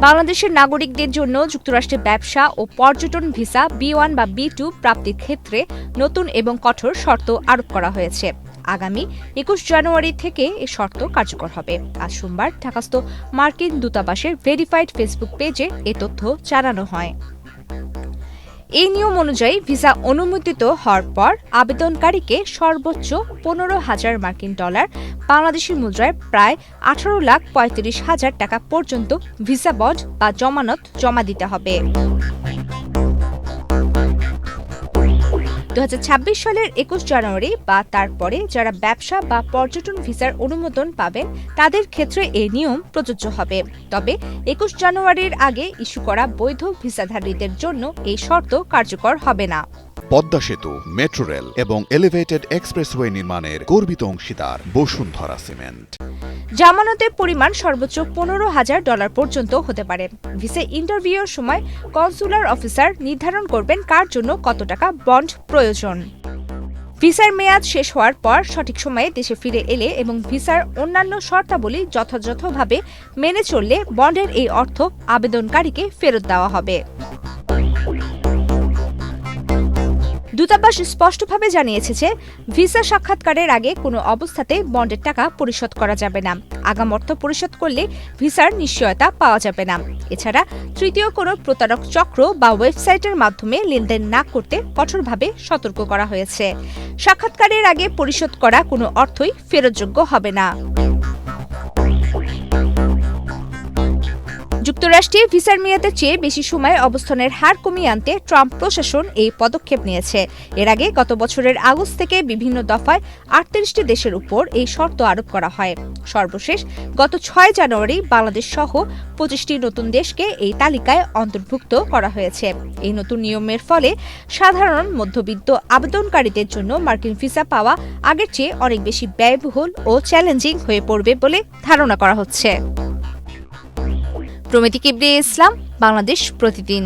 বাংলাদেশের নাগরিকদের জন্য যুক্তরাষ্ট্রে ব্যবসা ও পর্যটন ভিসা B1 বা B2 প্রাপ্তির ক্ষেত্রে নতুন এবং কঠোর শর্ত আরোপ করা হয়েছে। আগামী ২১ জানুয়ারি থেকে এ শর্ত কার্যকর হবে। আজ সোমবার ঢাকাস্থ মার্কিন দূতাবাসের ভেরিফাইড ফেসবুক পেজে এ তথ্য জানানো হয়। এই নিয়ম অনুযায়ী ভিসা অনুমোদিত হওয়ার পর আবেদনকারীকে সর্বোচ্চ ১৫,০০০ মার্কিন ডলার বাংলাদেশি মুদ্রায় প্রায় ১৮,৩৫,০০০ টাকা পর্যন্ত ভিসা বন্ড বা জমানত জমা দিতে হবে। ২০২৬ সালের ২১ জানুয়ারি বা তারপরে যারা ব্যবসা বা পর্যটন ভিসার অনুমোদন পাবেন তাদের ক্ষেত্রে এই নিয়ম প্রযোজ্য হবে। তবে ২১ জানুয়ারির আগে ইস্যু করা বৈধ ভিসাধারীদের জন্য এই শর্ত কার্যকর হবে না। পদ্মা সেতু, মেট্রো রেল এবং এলিভেটেড এক্সপ্রেসওয়ে নির্মাণের গর্বিত অংশীদার বসুন্ধরা সিমেন্ট। জামানতের পরিমাণ সর্বোচ্চ $১৫,০০০ পর্যন্ত হতে পারে। ভিসা ইন্টারভিউয়ের সময় কনসুলার অফিসার নির্ধারণ করবেন কার জন্য কত টাকা বন্ড প্রয়োজন। ভিসার মেয়াদ শেষ হওয়ার পর সঠিক সময়ে দেশে ফিরে এলে এবং ভিসার অন্যান্য শর্তাবলী যথাযথভাবে মেনে চললে বন্ডের এই অর্থ আবেদনকারীকে ফেরত দেওয়া হবে। দূতাবাস স্পষ্টভাবে জানিয়েছে যে ভিসা সাক্ষাৎকারের আগে কোনো অবস্থাতে বন্ডের টাকা পরিশোধ করা যাবে না। আগাম অর্থ পরিশোধ করলে ভিসার নিশ্চয়তা পাওয়া যাবে না। এছাড়া তৃতীয় কোনো প্রতারক চক্র বা ওয়েবসাইটের মাধ্যমে লেনদেন না করতে কঠোরভাবে সতর্ক করা হয়েছে। সাক্ষাৎকারের আগে পরিশোধ করা কোনো অর্থই ফেরতযোগ্য হবে না। যুক্তরাষ্ট্রে ভিসার মেয়াদের চেয়ে বেশি সময় অবস্থানের হার কমিয়ে আনতে ট্রাম্প প্রশাসন এই পদক্ষেপ নিয়েছে। এর আগে গত বছরের আগস্ট থেকে বিভিন্ন দফায় ৩৮টি দেশের উপর এই শর্ত আরোপ করা হয়। সর্বশেষ গত ৬ জানুয়ারি বাংলাদেশ সহ ২৫টি নতুন দেশকে এই তালিকায় অন্তর্ভুক্ত করা হয়েছে। এই নতুন নিয়মের ফলে সাধারণ মধ্যবিত্ত আবেদনকারীদের জন্য মার্কিন ভিসা পাওয়া আগের চেয়ে অনেক বেশি ব্যয়বহুল ও চ্যালেঞ্জিং হয়ে পড়বে বলে ধারণা করা হচ্ছে। প্রমিতি কিবরিয়া ইসলাম, বাংলাদেশ প্রতিদিন।